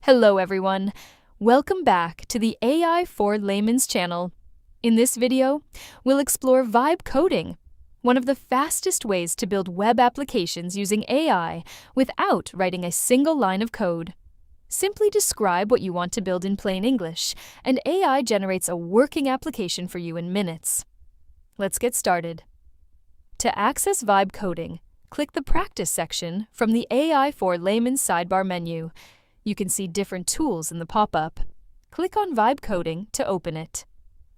Hello everyone, welcome back to the AI4Laymans channel. In this video, we'll explore vibe coding, one of the fastest ways to build web applications using AI without writing a single line of code. Simply describe what you want to build in plain English, and AI generates a working application for you in minutes. Let's get started. To access vibe coding, click the Practice section from the AI4Laymans sidebar menu. You can see different tools in the pop-up. Click on Vibe Coding to open it.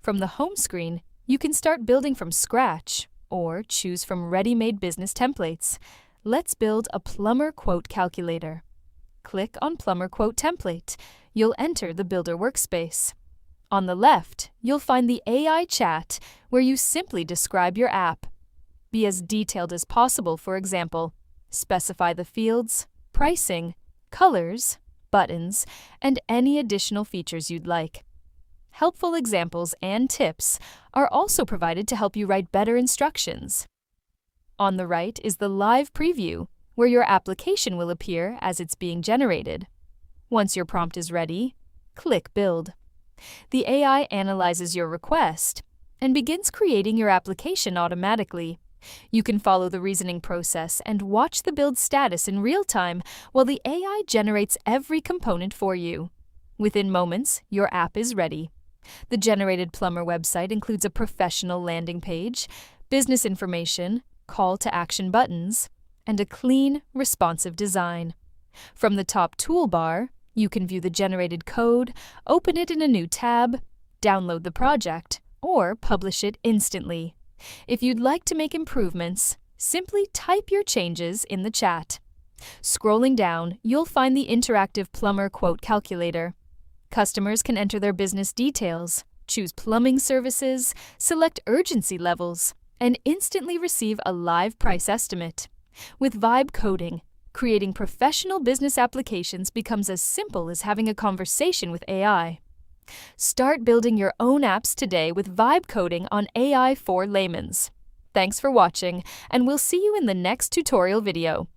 From the home screen, you can start building from scratch or choose from ready-made business templates. Let's build a plumber quote calculator. Click on Plumber Quote Template. You'll enter the Builder workspace. On the left, you'll find the AI chat where you simply describe your app. Be as detailed as possible, for example. Specify the fields, pricing, colors, buttons, and any additional features you'd like. Helpful examples and tips are also provided to help you write better instructions. On the right is the live preview, where your application will appear as it's being generated. Once your prompt is ready, click Build. The AI analyzes your request and begins creating your application automatically. You can follow the reasoning process and watch the build status in real time while the AI generates every component for you. Within moments, your app is ready. The generated plumber website includes a professional landing page, business information, call to action buttons, and a clean, responsive design. From the top toolbar, you can view the generated code, open it in a new tab, download the project, or publish it instantly. If you'd like to make improvements, simply type your changes in the chat. Scrolling down, you'll find the interactive plumber quote calculator. Customers can enter their business details, choose plumbing services, select urgency levels, and instantly receive a live price estimate. With vibe coding, creating professional business applications becomes as simple as having a conversation with AI. Start building your own apps today with vibe coding on AI4Laymans. Thanks for watching, and we'll see you in the next tutorial video.